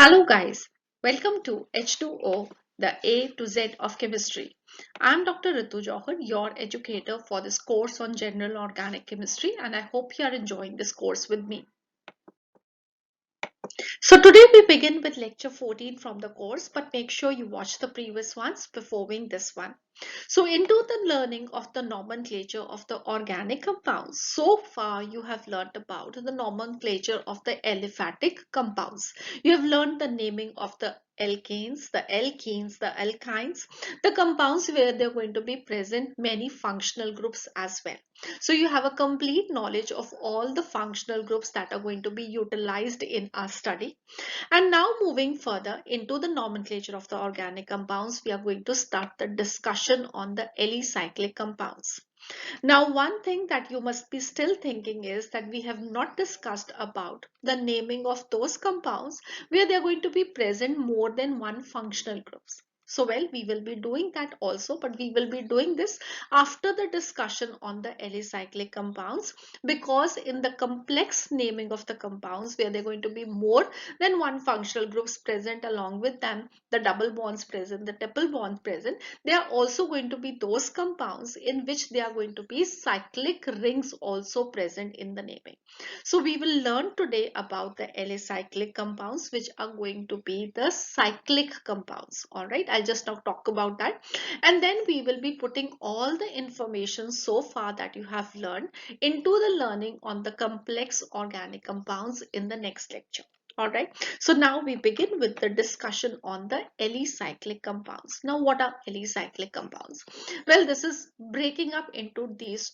Hello guys, welcome to H2O, the A to Z of chemistry. I'm Dr. Ritu Johar, your educator for this course on general organic chemistry, and I hope you are enjoying this course with me. So today we begin with lecture 14 from the course, but make sure you watch the previous ones before viewing this one. So into the learning of the nomenclature of the organic compounds. So far you have learned about the nomenclature of the aliphatic compounds. You have learned the naming of the alkanes, the alkenes, the alkynes, the compounds where they're going to be present many functional groups as well. So you have a complete knowledge of all the functional groups that are going to be utilized in our study. And now moving further into the nomenclature of the organic compounds, we are going to start the discussion on the alicyclic compounds. Now, one thing that you must be still thinking is that we have not discussed about the naming of those compounds where they are going to be present more than one functional groups. So, well, we will be doing that also, but we will be doing this after the discussion on the alicyclic compounds, because in the complex naming of the compounds where they're going to be more than one functional groups present, along with them the double bonds present, the triple bonds present, there are also going to be those compounds in which there are going to be cyclic rings also present in the naming. So we will learn today about the alicyclic compounds, which are going to be the cyclic compounds. All right, I'll just now talk about that, and then we will be putting all the information so far that you have learned into the learning on the complex organic compounds in the next lecture. All right, so now we begin with the discussion on the alicyclic compounds. Now, what are alicyclic compounds? Well, this is breaking up into these,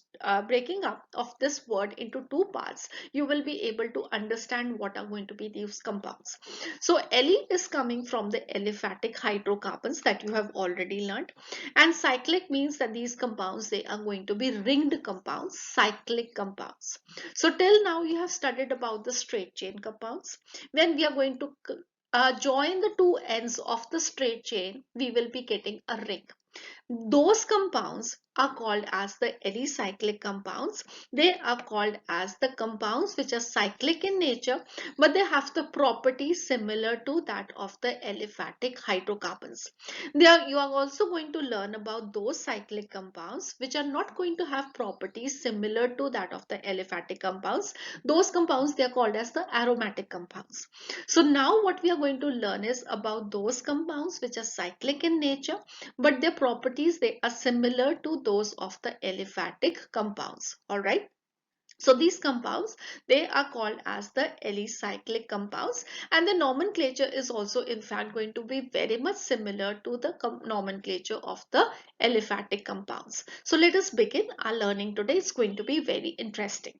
breaking up of this word into two parts. You will be able to understand what are going to be these compounds. So, Ali is coming from the aliphatic hydrocarbons that you have already learned, and cyclic means that these compounds, they are going to be ringed compounds, cyclic compounds. So, till now you have studied about the straight chain compounds. When we are going to join the two ends of the straight chain, we will be getting a ring. Those compounds are called as the alicyclic compounds. They are called as the compounds which are cyclic in nature, but they have the properties similar to that of the aliphatic hydrocarbons. You are also going to learn about those cyclic compounds which are not going to have properties similar to that of the aliphatic compounds. Those compounds, they are called as the aromatic compounds. So now what we are going to learn is about those compounds which are cyclic in nature, but their properties, they are similar to those of the aliphatic compounds. All right, so these compounds, they are called as the alicyclic compounds, and the nomenclature is also in fact going to be very much similar to the nomenclature of the aliphatic compounds. So let us begin our learning today. It's going to be very interesting.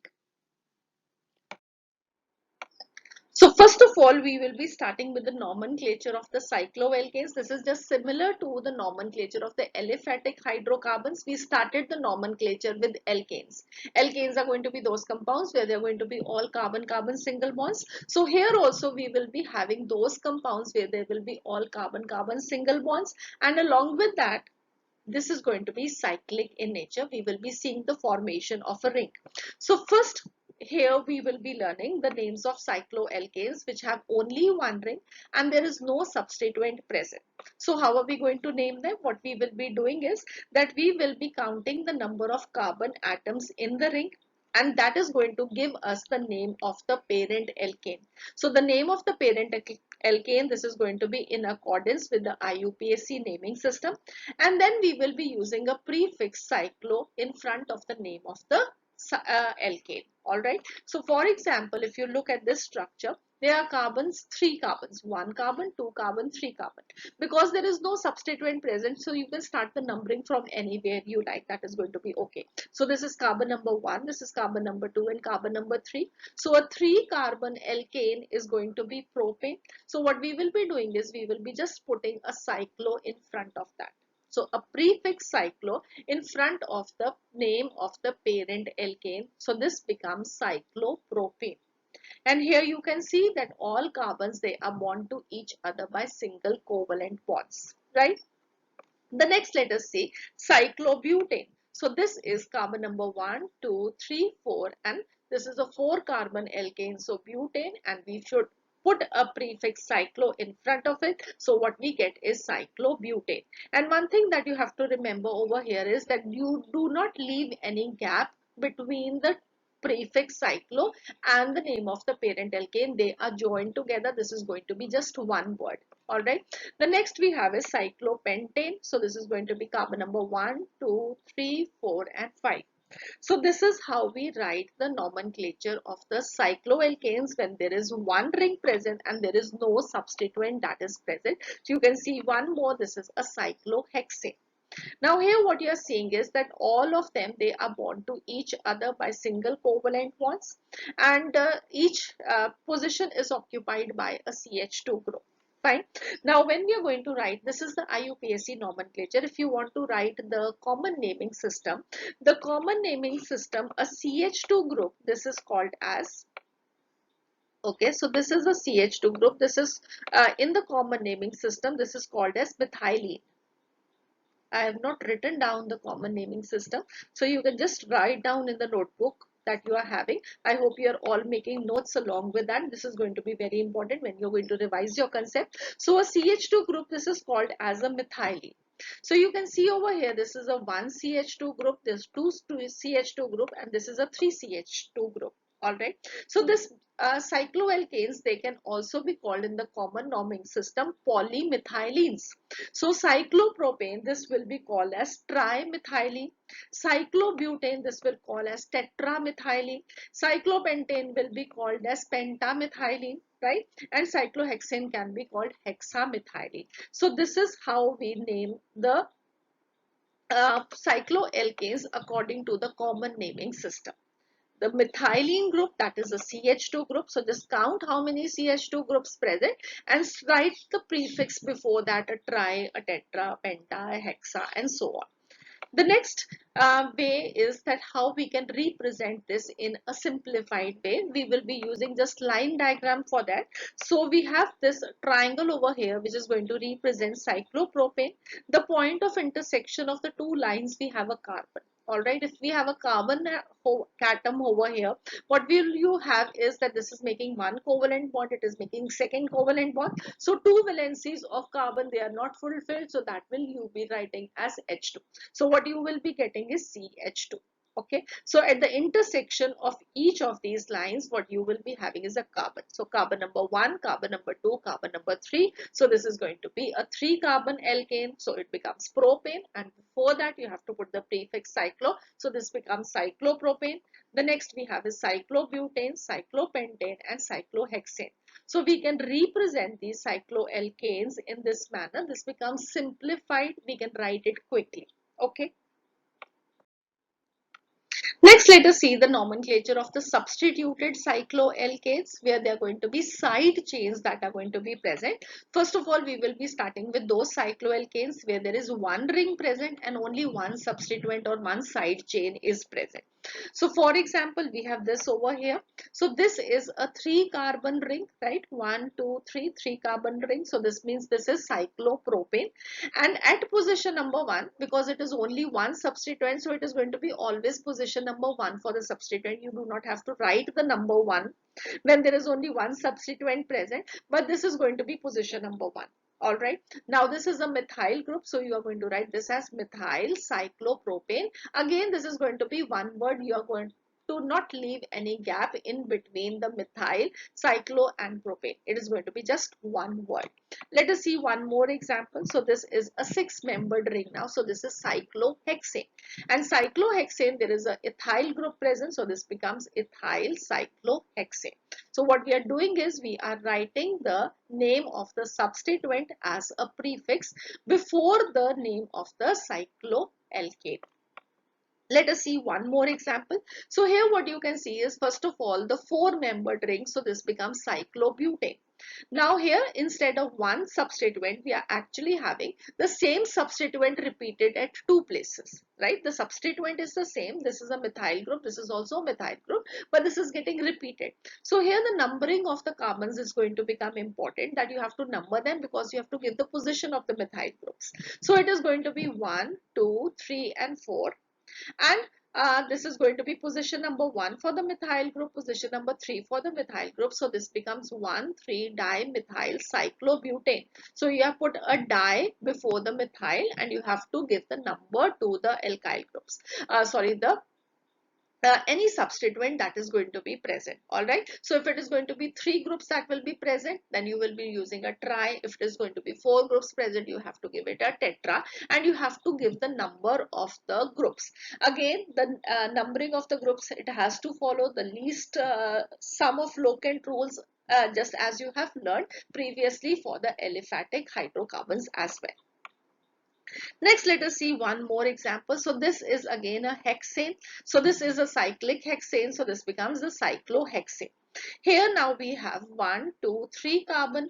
So first of all, we will be starting with the nomenclature of the cycloalkanes. This is just similar to the nomenclature of the aliphatic hydrocarbons. We started the nomenclature with alkanes. Alkanes are going to be those compounds where they're going to be all carbon-carbon single bonds. So here also we will be having those compounds where there will be all carbon-carbon single bonds, and along with that, this is going to be cyclic in nature. We will be seeing the formation of a ring. So first, here we will be learning the names of cycloalkanes which have only one ring and there is no substituent present. So how are we going to name them? What we will be doing is that we will be counting the number of carbon atoms in the ring, and that is going to give us the name of the parent alkane. So the name of the parent alkane, this is going to be in accordance with the IUPAC naming system, and then we will be using a prefix cyclo in front of the name of the alkane. All right, so for example, if you look at this structure, there are carbons, three carbons, one carbon, two carbon, three carbon. Because there is no substituent present, so you can start the numbering from anywhere you like. That is going to be okay. So this is carbon number 1, this is carbon number 2, and carbon number 3. So a 3 carbon alkane is going to be propane. So what we will be doing is we will be just putting a cyclo in front of that. So a prefix cyclo in front of the name of the parent alkane. So this becomes cyclopropane. And here you can see that all carbons, they are bound to each other by single covalent bonds, right? The next, let us see cyclobutane. So this is carbon number 1, 2, 3, 4, and this is a 4 carbon alkane. So butane, and we should put a prefix cyclo in front of it. So what we get is cyclobutane. And one thing that you have to remember over here is that you do not leave any gap between the prefix cyclo and the name of the parent alkane. They are joined together. This is going to be just one word. All right. The next we have is cyclopentane. So this is going to be carbon number 1, 2, 3, 4, and 5. So this is how we write the nomenclature of the cycloalkanes when there is one ring present and there is no substituent that is present. So you can see one more, this is a cyclohexane. Now here what you are seeing is that all of them, they are bound to each other by single covalent bonds, and each position is occupied by a CH2 group. Fine. Now when we are going to write, this is the IUPAC nomenclature. If you want to write the common naming system, the common naming system, a CH2 group, this is called as, okay, so this is a CH2 group. This is in the common naming system, this is called as methylene. I have not written down the common naming system. So you can just write down in the notebook that you are having. I hope you are all making notes along with that. This is going to be very important when you're going to revise your concept. So a CH2 group, this is called as a methylene. So you can see over here, this is a 1 CH2 group, there's 2 CH2 group, and this is a 3 CH2 group. All right. So this cycloalkanes, they can also be called in the common naming system polymethylenes. So cyclopropane, this will be called as trimethylene. Cyclobutane, this will call as tetramethylene. Cyclopentane will be called as pentamethylene, right? And cyclohexane can be called hexamethylene. So this is how we name the cycloalkanes according to the common naming system. The methylene group, that is a CH2 group. So just count how many CH2 groups present and write the prefix before that, a tri, a tetra, a penta, a hexa, and so on. The next way is that how we can represent this in a simplified way. We will be using just line diagram for that. So we have this triangle over here which is going to represent cyclopropane. The point of intersection of the two lines, we have a carbon. All right, if we have a carbon atom over here, what will you have is that this is making one covalent bond, it is making second covalent bond. So two valencies of carbon, they are not fulfilled, so that will you be writing as H2. So what you will be getting is CH2. Okay, so at the intersection of each of these lines, what you will be having is a carbon. So carbon number 1, carbon number 2, carbon number 3. So this is going to be a 3 carbon alkane. So it becomes propane, and before that you have to put the prefix cyclo. So this becomes cyclopropane. The next we have is cyclobutane, cyclopentane, and cyclohexane. So we can represent these cycloalkanes in this manner. This becomes simplified. We can write it quickly. Okay. Next, let us see the nomenclature of the substituted cycloalkanes, where there are going to be side chains that are going to be present. First of all, we will be starting with those cycloalkanes where there is one ring present and only one substituent or one side chain is present. So for example, we have this over here. So this is a 3 carbon ring, right? 1, 2, 3, 3 carbon ring. So this means this is cyclopropane. And at position number 1, because it is only one substituent, so it is going to be always position number 1 for the substituent. You do not have to write the number 1 when there is only one substituent present, but this is going to be position number 1. All right. Now this is a methyl group, so you are going to write this as methyl cyclopropane. Again, this is going to be one word. You are going to not leave any gap in between the methyl, cyclo, and propane. It is going to be just one word. Let us see one more example. So this is a 6-membered ring now. So this is cyclohexane. And cyclohexane, there is a ethyl group present. So this becomes ethyl cyclohexane. So what we are doing is we are writing the name of the substituent as a prefix before the name of the cycloalkane. Let us see one more example. So here what you can see is, first of all, the 4-membered ring. So this becomes cyclobutane. Now here, instead of one substituent, we are actually having the same substituent repeated at 2 places, right? The substituent is the same. This is a methyl group. This is also a methyl group, but this is getting repeated. So here the numbering of the carbons is going to become important, that you have to number them because you have to give the position of the methyl groups. So it is going to be 1, 2, 3, and 4. And This is going to be position number 1 for the methyl group, position number 3 for the methyl group. So this becomes 1,3-dimethyl cyclobutane. So you have put a di before the methyl and you have to give the number to the alkyl groups. The any substituent that is going to be present. All right, so if it is going to be 3 groups that will be present, then you will be using a tri. If it is going to be 4 groups present, you have to give it a tetra, and you have to give the number of the groups. Again, the numbering of the groups, it has to follow the least sum of locant rules, just as you have learned previously for the aliphatic hydrocarbons as well. Next, let us see one more example. So this is again a hexane. So this is a cyclic hexane. So this becomes the cyclohexane. Here now we have 1, 2, 3 carbon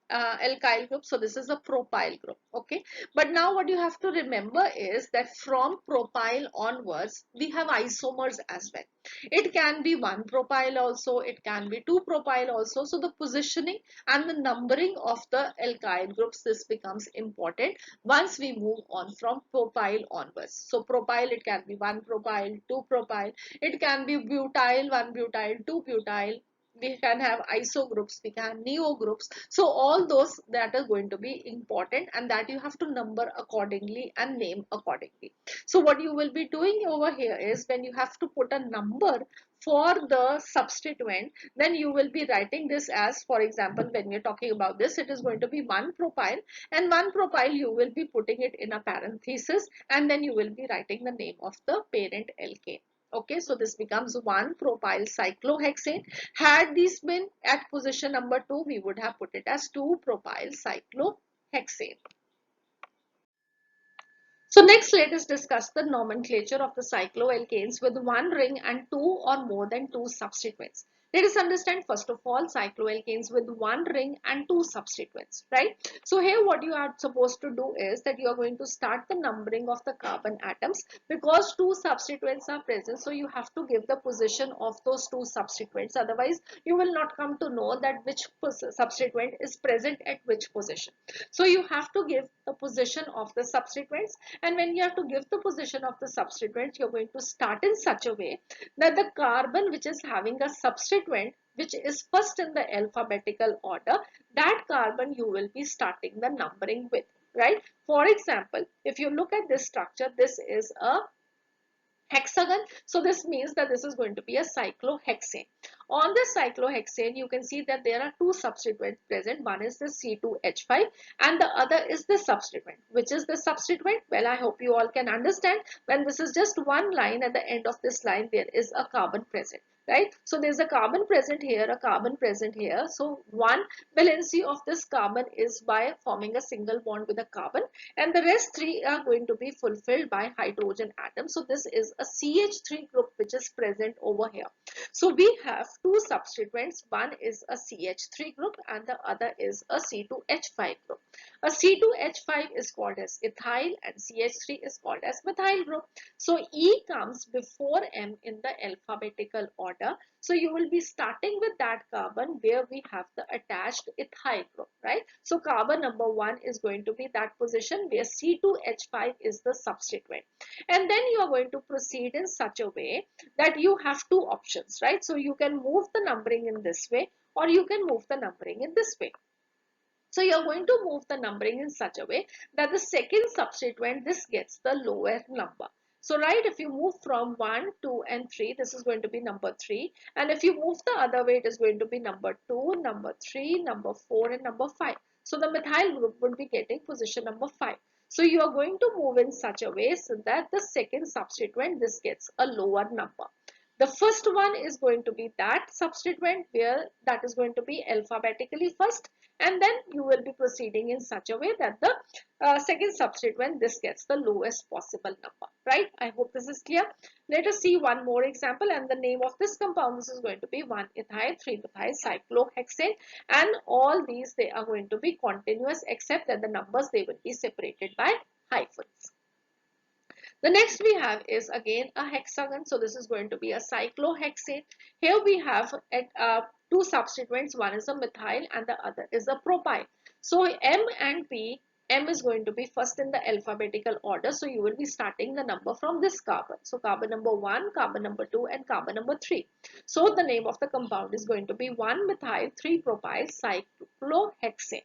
alkyl group. So this is a propyl group. Okay. But now what you have to remember is that from propyl onwards, we have isomers as well. It can be 1 propyl also. It can be 2 propyl also. So the positioning and the numbering of the alkyl groups, this becomes important once we move on from propyl onwards. So propyl, it can be 1 propyl, 2 propyl. It can be butyl, 1 butyl, 2 butyl. We can have iso groups, we can have neo groups. So all those that are going to be important, and that you have to number accordingly and name accordingly. So what you will be doing over here is, when you have to put a number for the substituent, then you will be writing this as, for example, when we're talking about this, it is going to be 1 propyl, and 1 propyl you will be putting it in a parenthesis, and then you will be writing the name of the parent alkane. Okay, so this becomes 1 propyl cyclohexane. Had these been at position number 2, we would have put it as 2 propyl cyclohexane. So next, let us discuss the nomenclature of the cycloalkanes with 1 ring and 2 or more than 2 substituents. Let us understand first of all cycloalkanes with 1 ring and 2 substituents, right? So here what you are supposed to do is that you are going to start the numbering of the carbon atoms, because 2 substituents are present. So you have to give the position of those 2 substituents. Otherwise, you will not come to know that which substituent is present at which position. So you have to give the position of the substituents, and when you have to give the position of the substituent, you're going to start in such a way that the carbon which is having a substituent which is first in the alphabetical order, that carbon you will be starting the numbering with, right? For example, if you look at this structure, this is a hexagon. So this means that this is going to be a cyclohexane. On the cyclohexane, you can see that there are 2 substituents present. One is the C2H5 and the other is the substituent. Which is the substituent? Well, I hope you all can understand. When this is just one line, at the end of this line, there is a carbon present. Right? So there's a carbon present here, a carbon present here. So one valency of this carbon is by forming a single bond with a carbon, and the rest 3 are going to be fulfilled by hydrogen atoms. So this is a CH3 group which is present over here. So we have 2 substituents. One is a CH3 group and the other is a C2H5 group. A C2H5 is called as ethyl and CH3 is called as methyl group. So E comes before M in the alphabetical order. So you will be starting with that carbon where we have the attached ethyl group, right? So carbon number 1 is going to be that position where C2H5 is the substituent. And then you are going to proceed in such a way that you have 2 options, right? So you can move the numbering in this way, or you can move the numbering in this way. So you are going to move the numbering in such a way that the second substituent, this gets the lower number. So right, if you move from 1, 2 and 3, this is going to be number 3. And if you move the other way, it is going to be number 2, number 3, number 4 and number 5. So the methyl group would be getting position number 5. So you are going to move in such a way so that the second substituent, this gets a lower number. The first one is going to be that substituent where that is going to be alphabetically first, and then you will be proceeding in such a way that the second substituent, this gets the lowest possible number, right? I hope this is clear. Let us see one more example, and the name of this compound, this is going to be 1-ethyl 3-methyl cyclohexane, and all these, they are going to be continuous except that the numbers, they will be separated by hyphens. The next we have is again a hexagon. So this is going to be a cyclohexane. Here we have 2 substituents. One is a methyl and the other is a propyl. So M and P M is going to be first in the alphabetical order. So you will be starting the number from this carbon. So carbon number 1, carbon number 2 and carbon number 3. So the name of the compound is going to be 1-methyl-3-propyl cyclohexane.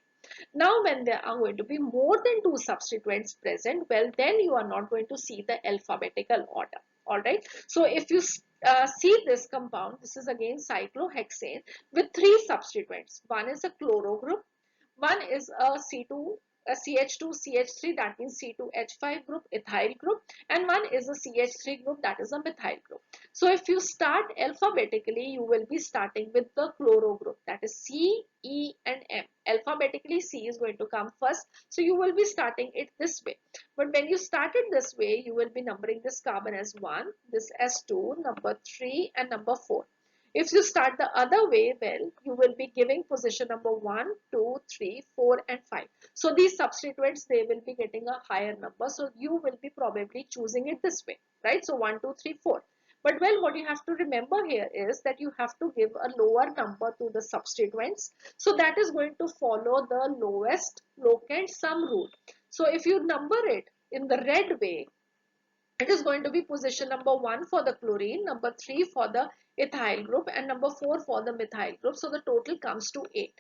Now when there are going to be more than 2 substituents present, well then you are not going to see the alphabetical order. Alright. So if you see this compound, this is again cyclohexane with 3 substituents. One is a chloro group, one is a C2, a CH2CH3, that means C2H5 group, ethyl group, and one is a CH3 group, that is a methyl group. So if you start alphabetically, you will be starting with the chloro group, that is C, E and M. Alphabetically C is going to come first, so you will be starting it this way. But when you start it this way, you will be numbering this carbon as 1, this as 2, number 3 and number 4. If you start the other way, well, you will be giving position number 1, 2, 3, 4 and 5. So these substituents, they will be getting a higher number. So you will be probably choosing it this way, right? So 1, 2, 3, 4. But well, what you have to remember here is that you have to give a lower number to the substituents. So that is going to follow the lowest locant sum rule. So if you number it in the red way, it is going to be position number 1 for the chlorine, number 3 for the ethyl group and number 4 for the methyl group. So the total comes to 8.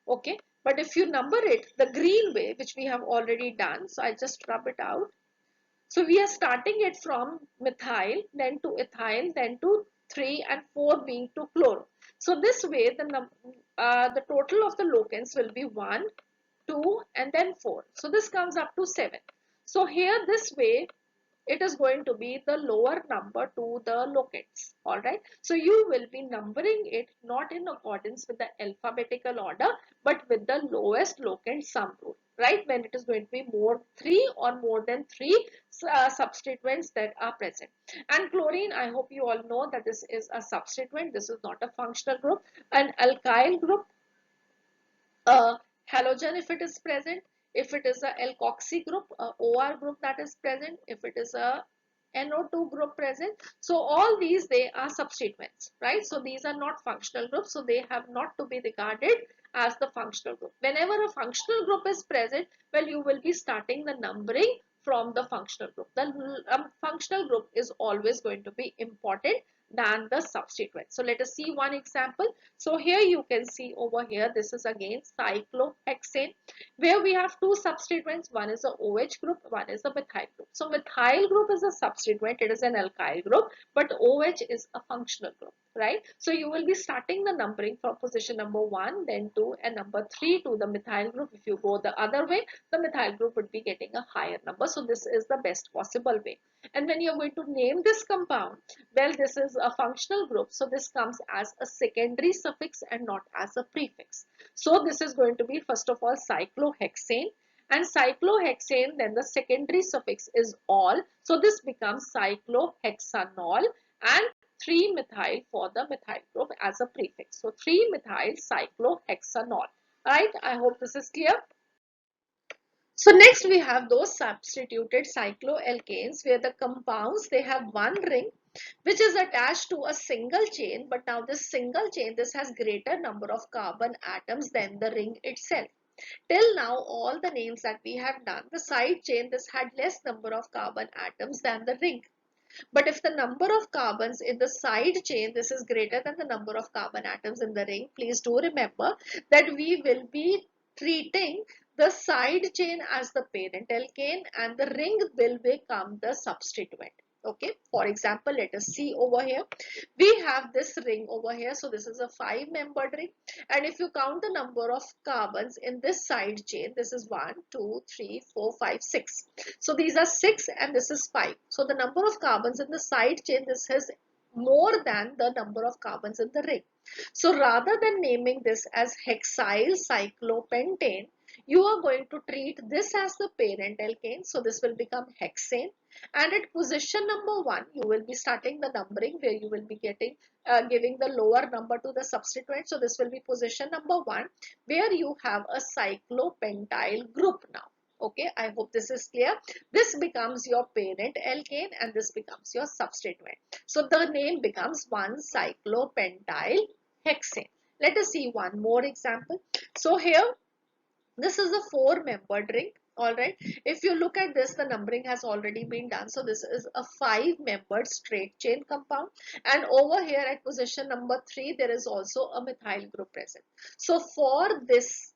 Okay. But if you number it the green way, which we have already done, so I just rub it out. So we are starting it from methyl, then to ethyl, then to 3 and 4 being to chloro. So this way the total of the locants will be 1, 2 and then 4. So this comes up to 7. So here this way, it is going to be the lower number to the locants. Alright. So you will be numbering it not in accordance with the alphabetical order, but with the lowest locant sum rule. Right. When it is going to be more 3 or more than 3 substituents that are present. And chlorine, I hope you all know that this is a substituent. This is not a functional group. An alkyl group, halogen if it is present, if it is a alkoxy group, a OR group that is present, if it is a NO2 group present. So all these, they are substituents, right? So these are not functional groups, so they have not to be regarded as the functional group. Whenever a functional group is present, well, you will be starting the numbering from the functional group. The functional group is always going to be important than the substituent. So let us see one example. So here you can see over here, this is again cyclohexane, where we have 2 substituents. One is a OH group, one is a methyl group. So methyl group is a substituent, it is an alkyl group, but OH is a functional group, right? So you will be starting the numbering from position number 1, then 2 and number 3 to the methyl group. If you go the other way, the methyl group would be getting a higher number. So this is the best possible way. And when you're going to name this compound, well, this is a functional group. So this comes as a secondary suffix and not as a prefix. So this is going to be first of all cyclohexane, and cyclohexane, then the secondary suffix is -ol. So this becomes cyclohexanol and 3-methyl for the methyl group as a prefix. So 3-methyl cyclohexanol. Right? I hope this is clear. So next we have those substituted cycloalkanes, where the compounds, they have one ring which is attached to a single chain, but now this single chain, this has greater number of carbon atoms than the ring itself. Till now, all the names that we have done, the side chain, this had less number of carbon atoms than the ring. But if the number of carbons in the side chain, this is greater than the number of carbon atoms in the ring, please do remember that we will be treating the side chain as the parent alkane and the ring will become the substituent. Okay, for example, let us see over here. We have this ring over here. So this is a 5-membered ring. And if you count the number of carbons in this side chain, this is 1, 2, 3, 4, 5, 6. So these are 6 and this is 5. So the number of carbons in the side chain, this has more than the number of carbons in the ring. So rather than naming this as hexyl cyclopentane, you are going to treat this as the parent alkane. So this will become hexane. And at position number 1, you will be starting the numbering where you will be getting giving the lower number to the substituent. So this will be position number 1 where you have a cyclopentyl group now. Okay, I hope this is clear. This becomes your parent alkane and this becomes your substituent. So the name becomes 1-cyclopentyl hexane. Let us see one more example. So here This is a 4-membered ring. All right. If you look at this, the numbering has already been done. So this is a 5-membered straight chain compound. And over here at position number 3, there is also a methyl group present. So for this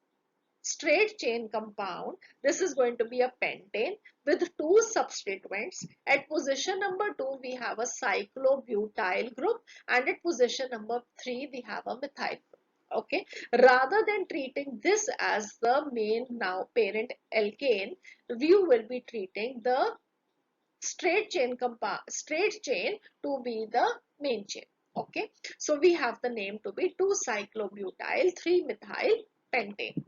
straight chain compound, this is going to be a pentane with 2 substituents. At position number 2, we have a cyclobutyl group, and at position number 3, we have a methyl group. Okay, rather than treating this as the main now parent alkane, you will be treating the straight chain to be the main chain. Okay, so we have the name to be 2 cyclobutyl 3 methyl pentane.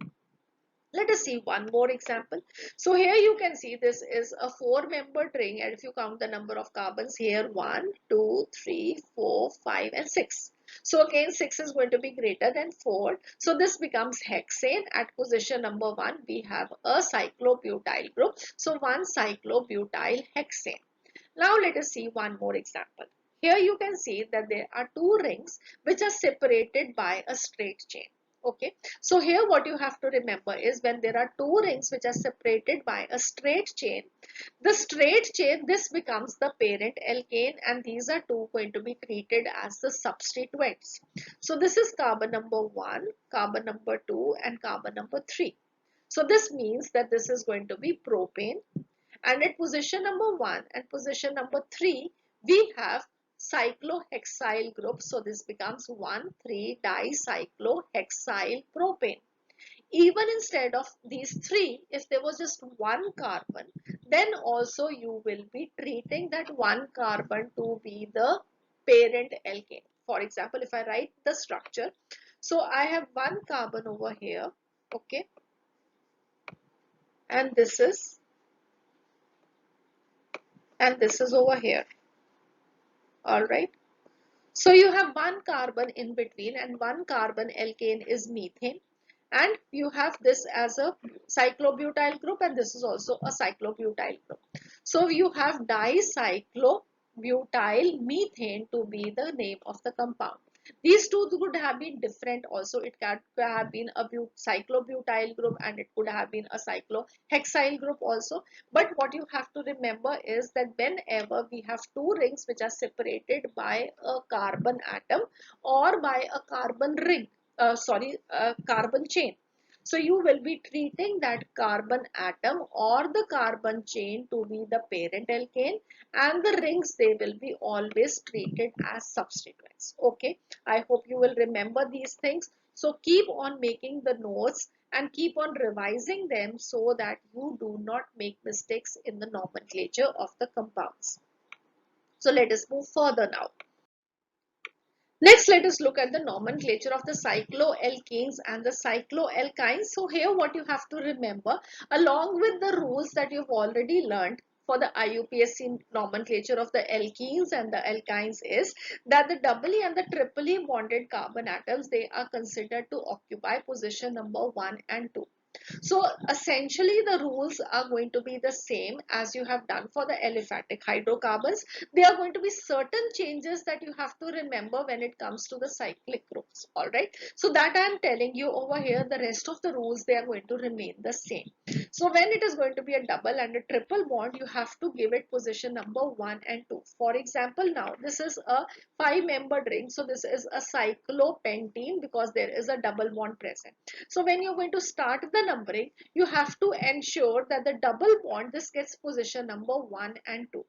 Let us see one more example. So here you can see this is a 4-membered ring, and if you count the number of carbons here, 1, 2, 3, 4, 5 and 6. So again 6 is going to be greater than 4. So this becomes hexane. At position number 1 we have a cyclobutyl group. So 1 cyclobutyl hexane. Now let us see one more example. Here you can see that there are 2 rings which are separated by a straight chain. Okay, so here what you have to remember is when there are 2 rings which are separated by a straight chain, the straight chain, this becomes the parent alkane, and these are 2 going to be treated as the substituents. So this is carbon number 1, carbon number 2 and carbon number 3. So this means that this is going to be propane, and at position number 1 and position number 3 we have cyclohexyl group. So this becomes 1,3-dicyclohexyl propane. Even instead of these 3, if there was just 1 carbon, then also you will be treating that 1 carbon to be the parent alkane. For example, if I write the structure, so I have 1 carbon over here, okay, and this is over here. All right. So you have 1 carbon in between, and 1 carbon alkane is methane, and you have this as a cyclobutyl group, and this is also a cyclobutyl group. So you have dicyclobutyl methane to be the name of the compound. These two could have been different also. It could have been a cyclobutyl group, and it could have been a cyclohexyl group also. But what you have to remember is that whenever we have 2 rings which are separated by a carbon atom or by a carbon ring, carbon chain, so you will be treating that carbon atom or the carbon chain to be the parent alkane, and the rings, they will be always treated as substituents. Okay, I hope you will remember these things. So keep on making the notes and keep on revising them so that you do not make mistakes in the nomenclature of the compounds. So let us move further now. Next, let us look at the nomenclature of the cycloalkanes and the cycloalkynes. So here what you have to remember, along with the rules that you've already learned for the IUPAC nomenclature of the alkenes and the alkynes, is that the doubly and the triply bonded carbon atoms, they are considered to occupy position number 1 and 2. So essentially the rules are going to be the same as you have done for the aliphatic hydrocarbons. There are going to be certain changes that you have to remember when it comes to the cyclic groups. Alright. So that I am telling you over here, the rest of the rules, they are going to remain the same. So when it is going to be a double and a triple bond, you have to give it position number 1 and 2. For example, now this is a 5-membered ring. So this is a cyclopentane because there is a double bond present. So when you're going to start the numbering, you have to ensure that the double bond, this gets position number 1 and 2.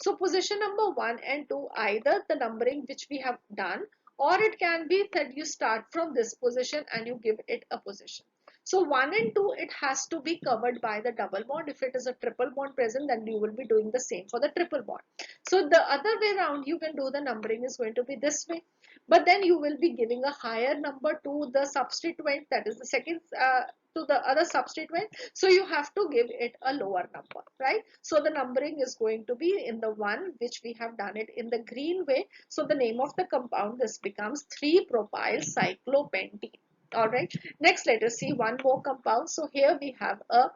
So position number 1 and 2, either the numbering which we have done, or it can be that you start from this position and you give it a position. So 1 and 2, it has to be covered by the double bond. If it is a triple bond present, then you will be doing the same for the triple bond. So the other way around, you can do the numbering is going to be this way. But then you will be giving a higher number to the substituent, that is the second to the other substituent. So you have to give it a lower number, right? So the numbering is going to be in the one which we have done it in the green way. So the name of the compound, this becomes 3-propyl cyclopentane. All right. Next, let us see one more compound. So here we have a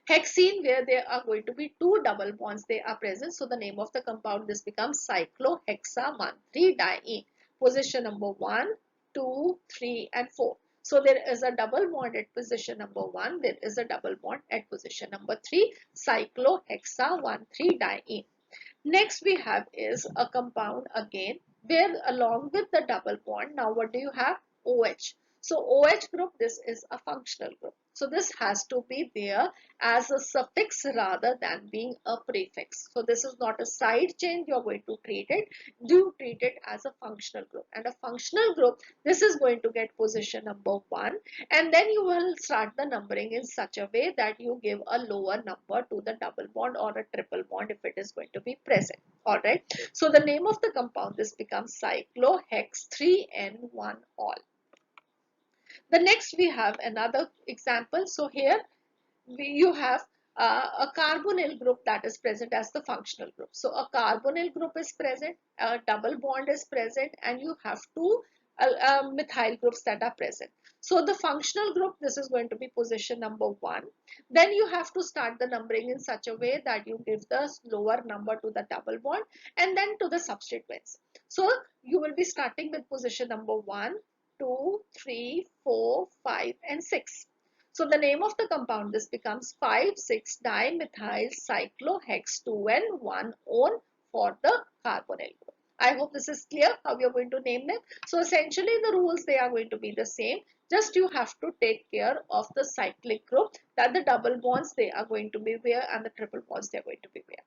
hexene where there are going to be 2 double bonds, they are present. So the name of the compound, this becomes cyclohexane 3-diene. Position number 1, 2, 3 and 4. So there is a double bond at position number 1. There is a double bond at position number 3. Cyclohexa 1,3-diene. Next we have is a compound again where along with the double bond, now what do you have? OH. So OH group, this is a functional group. So this has to be there as a suffix rather than being a prefix. So this is not a side chain you are going to treat it. Do treat it as a functional group. And a functional group, this is going to get position number 1. And then you will start the numbering in such a way that you give a lower number to the double bond or a triple bond if it is going to be present. Alright. So the name of the compound, this becomes cyclohex 3N1-ol. The next we have another example. So here you have a carbonyl group that is present as the functional group. So a carbonyl group is present, a double bond is present, and you have two methyl groups that are present. So the functional group, this is going to be position number 1. Then you have to start the numbering in such a way that you give the lower number to the double bond and then to the substituents. So you will be starting with position number 1, 2, 3, 4, 5, and 6. So the name of the compound, this becomes 5,6-dimethyl cyclohex 2N1-ol for the carbonyl group. I hope this is clear how you're going to name them. So essentially the rules, they are going to be the same. Just you have to take care of the cyclic group, that the double bonds, they are going to be where, and the triple bonds, they are going to be where.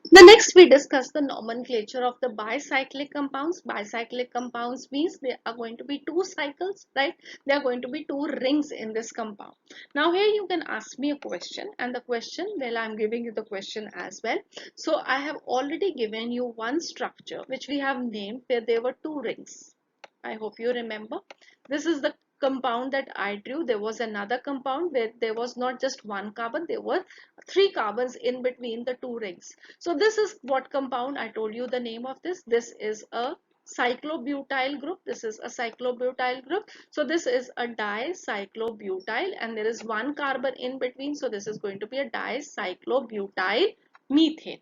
The next we discuss the nomenclature of the bicyclic compounds. Bicyclic compounds means they are going to be two cycles, right? There are going to be two rings in this compound. Now here you can ask me a question, and the question, well, I'm giving you the question as well. So I have already given you one structure which we have named where there were two rings. I hope you remember. This is the compound that I drew. There was another compound where there was not just one carbon, there were 3 carbons in between the 2 rings. So this is what compound, I told you the name of this. This is a cyclobutyl group. This is a cyclobutyl group. So this is a dicyclobutyl, and there is 1 carbon in between. So this is going to be a dicyclobutyl methane.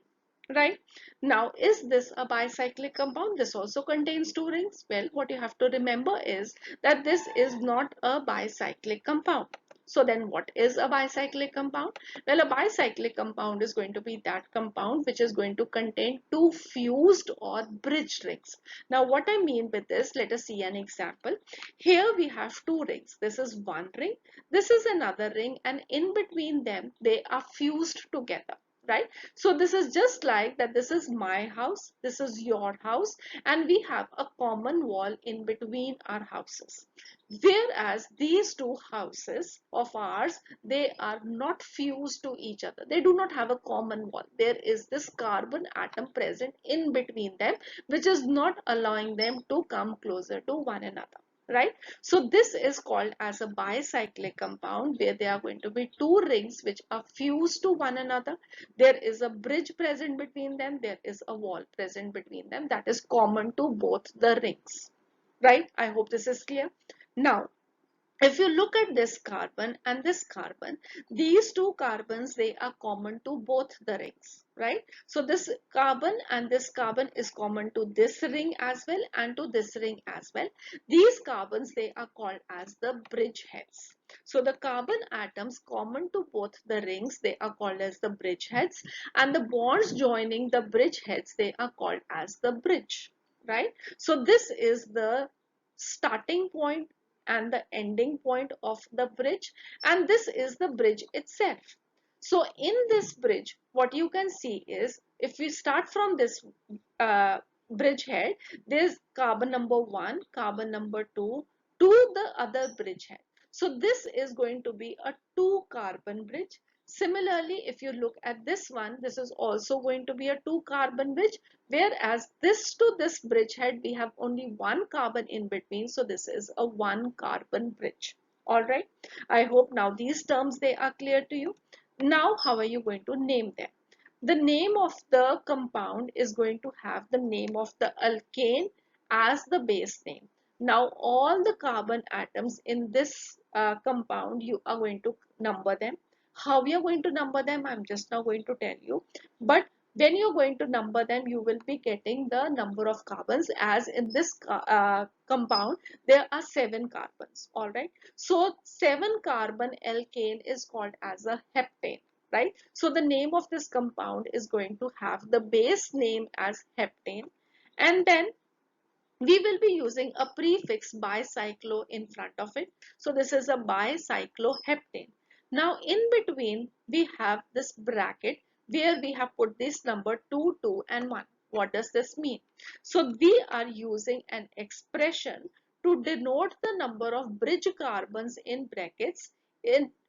Right. Now, is this a bicyclic compound? This also contains 2 rings. Well, what you have to remember is that this is not a bicyclic compound. So then what is a bicyclic compound? Well, a bicyclic compound is going to be that compound which is going to contain 2 fused or bridged rings. Now, what I mean with this, let us see an example. Here we have 2 rings. This is one ring. This is another ring, and in between them, they are fused together. Right. So this is just like that. This is my house, this is your house, and we have a common wall in between our houses. Whereas these two houses of ours, they are not fused to each other. They do not have a common wall. There is this carbon atom present in between them, which is not allowing them to come closer to one another. Right. So this is called as a bicyclic compound, where there are going to be 2 rings which are fused to one another. There is a bridge present between them. There is a wall present between them that is common to both the rings. Right. I hope this is clear. Now, if you look at this carbon and this carbon, these 2 carbons, they are common to both the rings, right? So this carbon and this carbon is common to this ring as well and to this ring as well. These carbons, they are called as the bridge heads. So the carbon atoms common to both the rings, they are called as the bridge heads, and the bonds joining the bridge heads, they are called as the bridge, right? So this is the starting point and the ending point of the bridge, and this is the bridge itself. So in this bridge, what you can see is, if we start from this bridge head, there's carbon number 1, carbon number 2 to the other bridge head. So this is going to be a 2 carbon bridge. Similarly, if you look at this one, this is also going to be a 2 carbon bridge, whereas this to this bridge head, we have only 1 carbon in between. So this is a 1 carbon bridge. All right. I hope now these terms, they are clear to you. Now, how are you going to name them? The name of the compound is going to have the name of the alkane as the base name. Now, all the carbon atoms in this compound, you are going to number them. How we are going to number them, I'm just now going to tell you. But When you're going to number them, you will be getting the number of carbons. As in this compound, there are 7 carbons. All right. So 7 carbon alkane is called as a heptane. Right. So the name of this compound is going to have the base name as heptane, and then we will be using a prefix bicyclo in front of it. So this is a bicycloheptane. Now in between we have this bracket where we have put this number 2, 2 and 1. What does this mean? So we are using an expression to denote the number of bridge carbons in brackets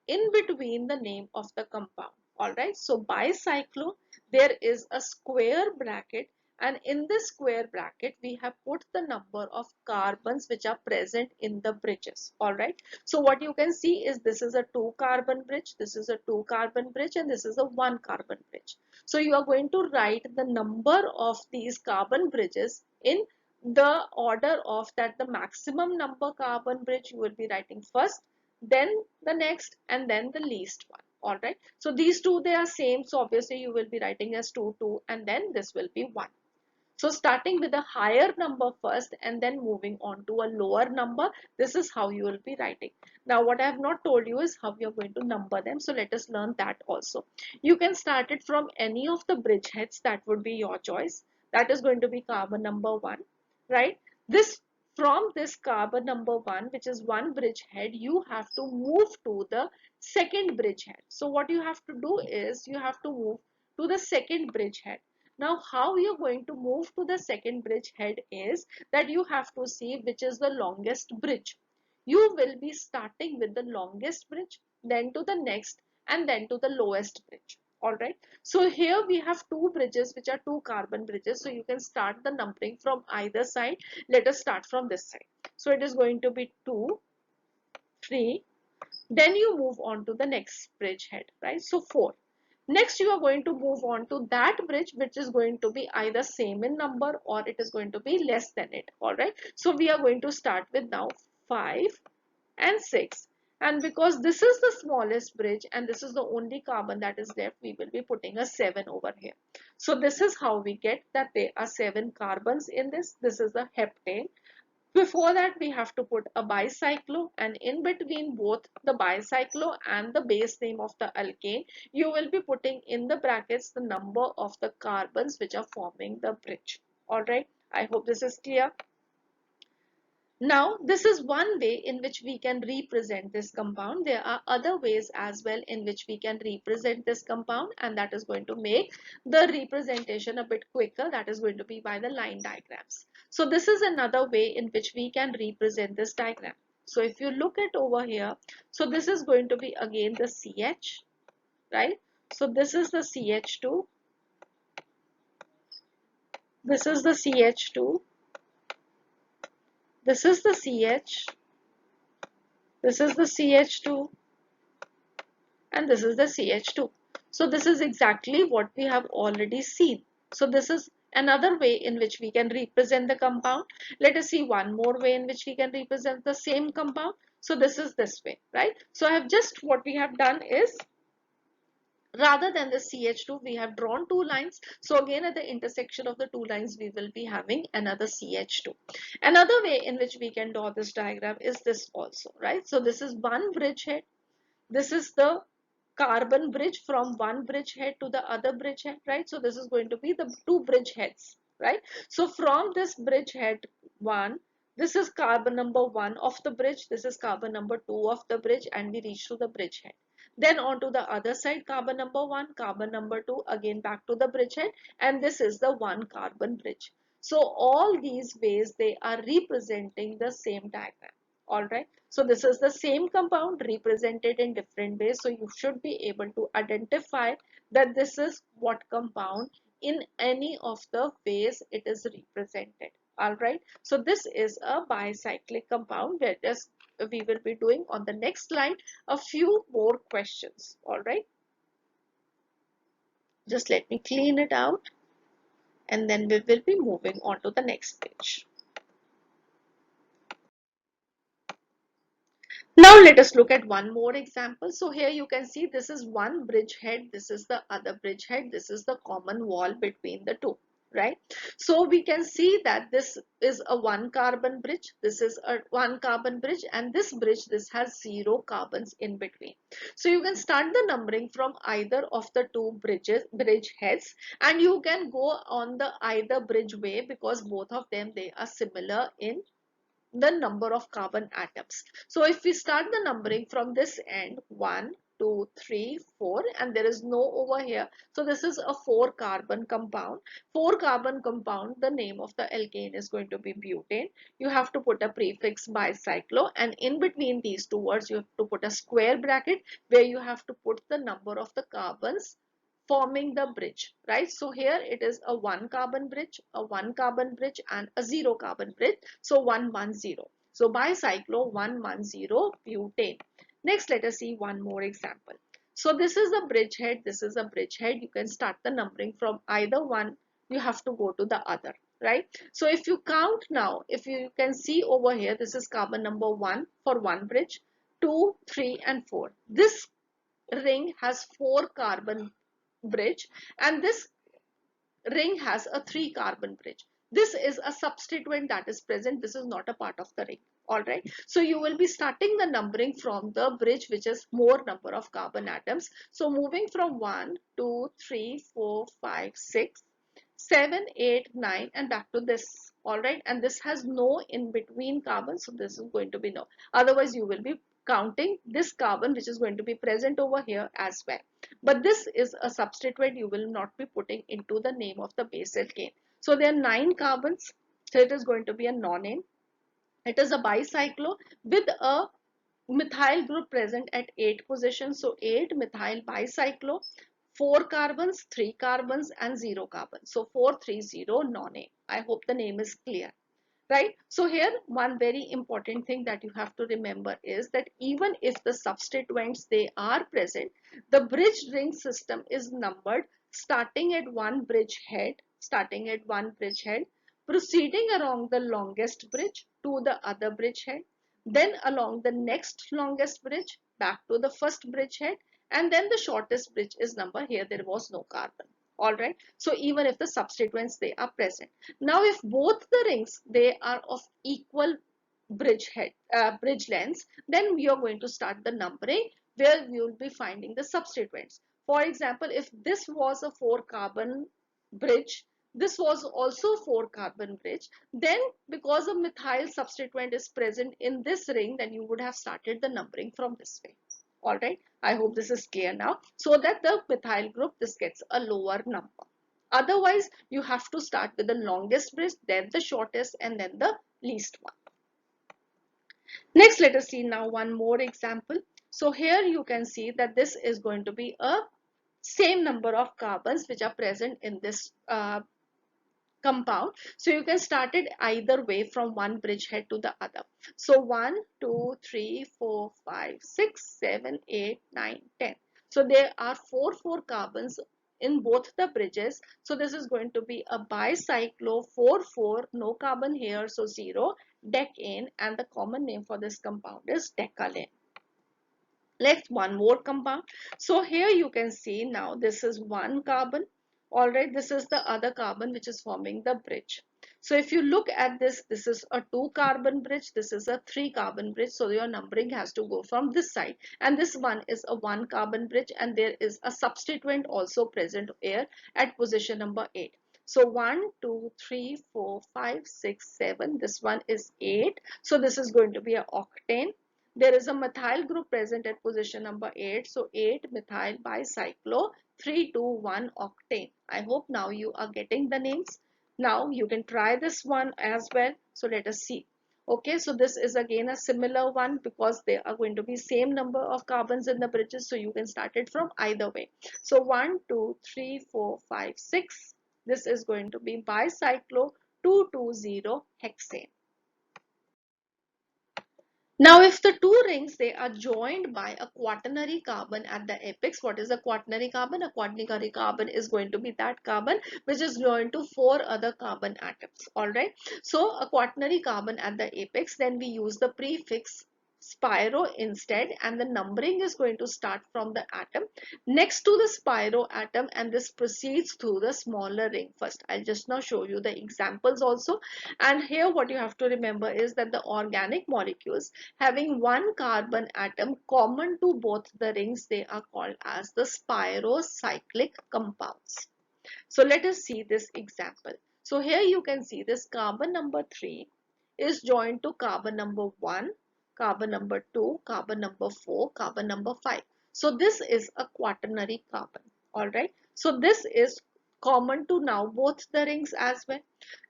in between the name of the compound. Alright, so bicyclo, there is a square bracket, and in this square bracket we have put the number of carbons which are present in the bridges. All right, so what you can see is this is a 2 carbon bridge, this is a 2 carbon bridge, and this is a 1 carbon bridge. So you are going to write the number of these carbon bridges in the order of that the maximum number carbon bridge you will be writing first, then the next, and then the least one. All right, so these two, they are same, so obviously you will be writing as 2, 2, and then this will be 1. So starting with a higher number first and then moving on to a lower number, this is how you will be writing. Now what I have not told you is how you are going to number them. So let us learn that also. You can start it from any of the bridge heads, that would be your choice. That is going to be carbon number 1, right? This, from this carbon number 1, which is one bridge head, you have to move to the second bridge head. So what you have to do is you have to move to the second bridge head. Now, how you're going to move to the second bridge head is that you have to see which is the longest bridge. You will be starting with the longest bridge, then to the next, and then to the lowest bridge. Alright. So here we have two bridges which are 2 carbon bridges. So you can start the numbering from either side. Let us start from this side. So it is going to be 2, 3. Then you move on to the next bridge head, right? So 4. Next, you are going to move on to that bridge which is going to be either same in number or it is going to be less than it. All right. So we are going to start with now 5 and 6. And because this is the smallest bridge and this is the only carbon that is left, we will be putting a 7 over here. So this is how we get that there are 7 carbons in this. This is the heptane. Before that, we have to put a bicyclo, and in between both the bicyclo and the base name of the alkane, you will be putting in the brackets the number of the carbons which are forming the bridge. Alright, I hope this is clear. Now, this is one way in which we can represent this compound. There are other ways as well in which we can represent this compound, and that is going to make the representation a bit quicker. That is going to be by the line diagrams. So this is another way in which we can represent this diagram. So if you look at over here, so this is going to be again the CH, right? So this is the CH2. This is the CH2. This is the CH. This is the CH2. And this is the CH2. So this is exactly what we have already seen. So this is another way in which we can represent the compound. Let us see one more way in which we can represent the same compound. So this is this way, right? So I have just, what we have done is, rather than the CH2, we have drawn 2 lines. So again, at the intersection of the 2 lines, we will be having another CH2. Another way in which we can draw this diagram is this also, right? So this is one bridgehead. This is the carbon bridge from one bridgehead to the other bridgehead, right? So this is going to be the 2 bridgeheads, right? So from this bridgehead 1, this is carbon number 1 of the bridge, this is carbon number 2 of the bridge, and we reach to the bridgehead. Then on to the other side, carbon number 1, carbon number 2, again back to the bridgehead, and this is the 1 carbon bridge. So all these ways, they are representing the same diagram. Alright, so this is the same compound represented in different ways. So you should be able to identify that this is what compound in any of the ways it is represented. Alright, so this is a bicyclic compound where we will be doing on the next slide a few more questions. Alright, just let me clean it out and then we will be moving on to the next page. Now let us look at one more example. So here you can see this is one bridgehead, this is the other bridgehead, this is the common wall between the two, right? So we can see that this is a one carbon bridge, this is a one carbon bridge, and this bridge, this has 0 carbons in between. So you can start the numbering from either of the two bridge heads, and you can go on the either bridge way because both of them, they are similar in the number of carbon atoms. So if we start the numbering from this end, 1, 2, 3, 4, and there is no over here. So this is a 4 carbon compound. 4 carbon compound, the name of the alkane is going to be butane. You have to put a prefix bicyclo, and in between these two words you have to put a square bracket where you have to put the number of the carbons forming the bridge, right? So here it is a 1 carbon bridge, a 1 carbon bridge, and a 0 carbon bridge. So 110. So bicyclo 110 butane. Next, let us see one more example. So this is a bridgehead, this is a bridgehead. You can start the numbering from either one, you have to go to the other, right? So if you count now, if you can see over here, this is carbon number 1 for one bridge, 2, 3, and 4. This ring has 4 carbon bridge, and this ring has a 3 carbon bridge. This is a substituent that is present. This is not a part of the ring. All right. So you will be starting the numbering from the bridge which is more number of carbon atoms. So moving from 1, 2, 3, 4, 5, 6, 7, 8, 9, and back to this. All right. And this has no in between carbon. So this is going to be no. Otherwise you will be counting this carbon which is going to be present over here as well. But this is a substituent you will not be putting into the name of the base alkane. So there are 9 carbons. So it is going to be a nonane. It is a bicyclo with a methyl group present at 8 positions. So 8 methyl bicyclo, 4 carbons, 3 carbons, and 0 carbons. So 430 nonane. I hope the name is clear. Right? So here one very important thing that you have to remember is that even if the substituents they are present, the bridge ring system is numbered starting at one bridge head, proceeding along the longest bridge to the other bridge head, then along the next longest bridge back to the first bridge head, and then the shortest bridge is numbered. Here there was no carbon. All right. So even if the substituents they are present. Now if both the rings they are of equal bridge lengths, then we are going to start the numbering where we will be finding the substituents. For example, if this was a 4 carbon bridge, this was also 4 carbon bridge, then because a methyl substituent is present in this ring, then you would have started the numbering from this way. All right. I hope this is clear now, so that the methyl group this gets a lower number. Otherwise, you have to start with the longest bridge, then the shortest, and then the least one. Next, let us see now one more example. So here you can see that this is going to be a same number of carbons which are present in this compound. So you can start it either way from one bridgehead to the other. So 1, 2, 3, 4, 5, 6, 7, 8, 9, 10. So there are 4 carbons in both the bridges. So this is going to be a bicyclo 4, no carbon here, so 0, decane, and the common name for this compound is decalane. Let's one more compound. So here you can see now this is 1 carbon. All right, this is the other carbon which is forming the bridge. So if you look at this, this is a 2 carbon bridge, this is a 3 carbon bridge. So your numbering has to go from this side, and this one is a 1 carbon bridge, and there is a substituent also present here at position number 8. So 1, 2, 3, 4, 5, 6, 7. This one is 8. So this is going to be an octane. There is a methyl group present at position number 8. So 8 methyl bicyclo 321 octane. I hope now you are getting the names. Now you can try this one as well. So let us see. Okay, so this is again a similar one because they are going to be same number of carbons in the bridges. So you can start it from either way. So 1, 2, 3, 4, 5, 6. This is going to be bicyclo 220 hexane. Now, if the two rings they are joined by a quaternary carbon at the apex, what is a quaternary carbon? A quaternary carbon is going to be that carbon which is joined to 4 other carbon atoms. All right. So, a quaternary carbon at the apex, then we use the prefix Spiro instead, and the numbering is going to start from the atom next to the Spiro atom, and this proceeds through the smaller ring first. I'll just now show you the examples also. And here what you have to remember is that the organic molecules having one carbon atom common to both the rings, they are called as the spirocyclic compounds. So let us see this example. So here you can see this carbon number 3 is joined to carbon number 1, carbon number 2, carbon number 4, carbon number 5. So this is a quaternary carbon. Alright. So this is common to now both the rings as well.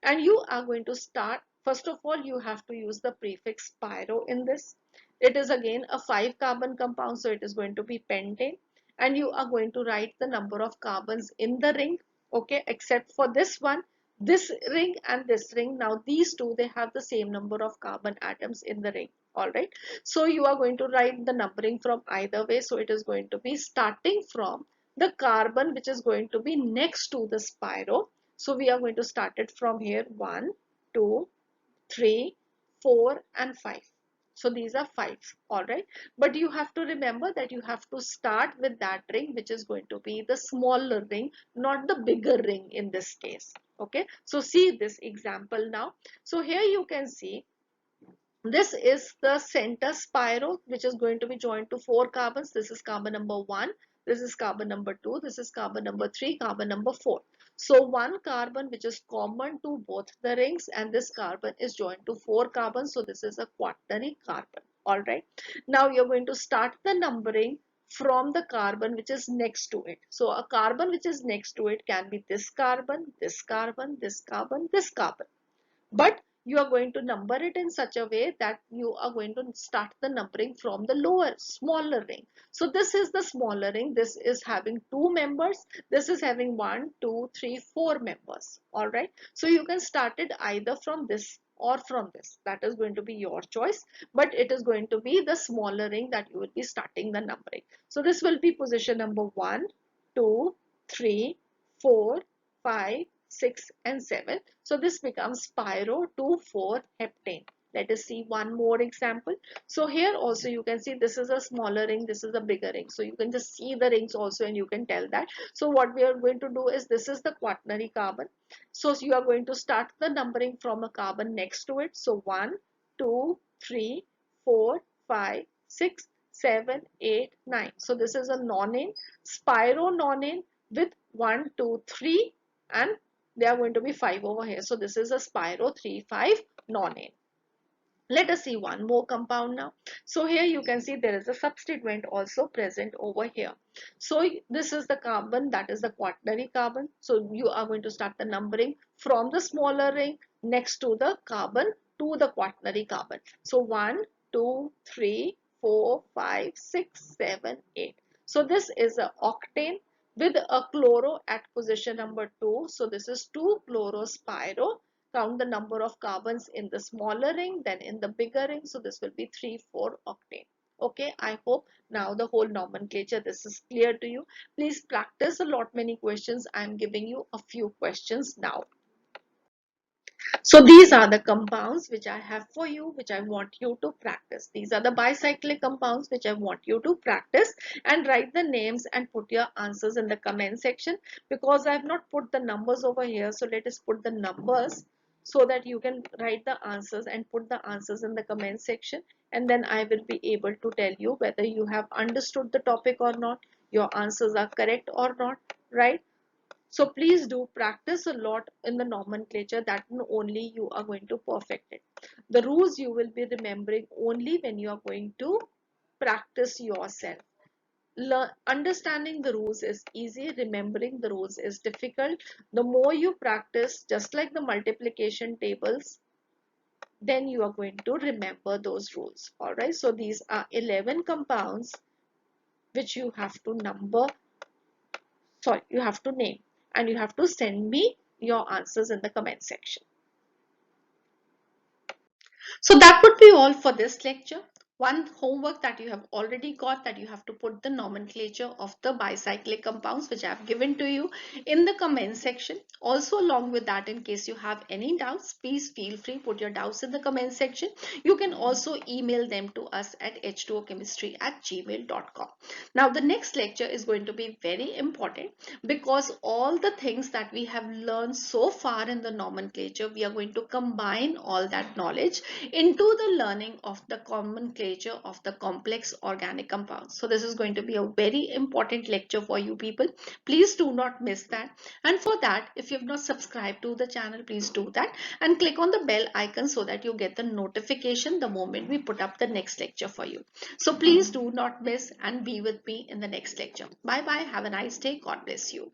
And you are going to start, first of all, you have to use the prefix spiro in this. It is again a 5 carbon compound, so it is going to be pentane. And you are going to write the number of carbons in the ring, okay, except for this one, this ring and this ring. Now these two, they have the same number of carbon atoms in the ring. All right, so you are going to write the numbering from either way. So it is going to be starting from the carbon which is going to be next to the spiro. So we are going to start it from here: 1, 2, 3, 4 and 5. So these are 5. All right, but you have to remember that you have to start with that ring which is going to be the smaller ring, not the bigger ring in this case. Okay, so see this example now. So here you can see this is the center spiral which is going to be joined to 4 carbons. This is carbon number 1, this is carbon number 2, this is carbon number 3, carbon number 4. So one carbon which is common to both the rings, and this carbon is joined to 4 carbons. So this is a quaternary carbon. Alright. Now you're going to start the numbering from the carbon which is next to it. So a carbon which is next to it can be this carbon, this carbon, this carbon, this carbon. But you are going to number it in such a way that you are going to start the numbering from the lower, smaller ring. So this is the smaller ring. This is having 2 members. This is having 1, 2, 3, 4 members. All right. So you can start it either from this or from this. That is going to be your choice. But it is going to be the smaller ring that you will be starting the numbering. So this will be position number 1, 2, 3, 4, 5, 6 and 7. So this becomes spiro 2,4 heptane. Let us see one more example. So here also you can see this is a smaller ring, this is a bigger ring. So you can just see the rings also and you can tell that. So what we are going to do is, this is the quaternary carbon. So you are going to start the numbering from a carbon next to it. So 1, 2, 3, 4, 5, 6, 7, 8, 9. So this is a nonane, spiro nonane with 1, 2, 3 and there are going to be 5 over here. So this is a spiro 3,5 nonane. Let us see one more compound now. So here you can see there is a substituent also present over here. So this is the carbon, that is the quaternary carbon. So you are going to start the numbering from the smaller ring next to the carbon to the quaternary carbon. So 1, 2, 3, 4, 5, 6, 7, 8. So this is a octane with a chloro at position number 2. So this is 2 chlorospiro. Count the number of carbons in the smaller ring, then in the bigger ring. So this will be 3, 4 octane. Okay, I hope now the whole nomenclature, this is clear to you. Please practice a lot many questions. I am giving you a few questions now. So these are the compounds which I have for you, which I want you to practice. These are the bicyclic compounds which I want you to practice, and write the names and put your answers in the comment section, because I have not put the numbers over here. So let us put the numbers so that you can write the answers and put the answers in the comment section, and then I will be able to tell you whether you have understood the topic or not, your answers are correct or not, right? So please do practice a lot in the nomenclature, that only you are going to perfect it. The rules you will be remembering only when you are going to practice yourself. Understanding the rules is easy, remembering the rules is difficult. The more you practice, just like the multiplication tables, then you are going to remember those rules. Alright, so these are 11 compounds which you have to you have to name, and you have to send me your answers in the comment section. So that would be all for this lecture. One homework that you have already got, that you have to put the nomenclature of the bicyclic compounds which I have given to you in the comment section. Also along with that, in case you have any doubts, please feel free, put your doubts in the comment section. You can also email them to us at h2ochemistry@gmail.com. Now the next lecture is going to be very important, because all the things that we have learned so far in the nomenclature, we are going to combine all that knowledge into the learning of the nomenclature of the complex organic compounds. So this is going to be a very important lecture for you people. Please do not miss that. And for that, if you have not subscribed to the channel, please do that and click on the bell icon so that you get the notification the moment we put up the next lecture for you. So please do not miss and be with me in the next lecture. Bye bye. Have a nice day. God bless you.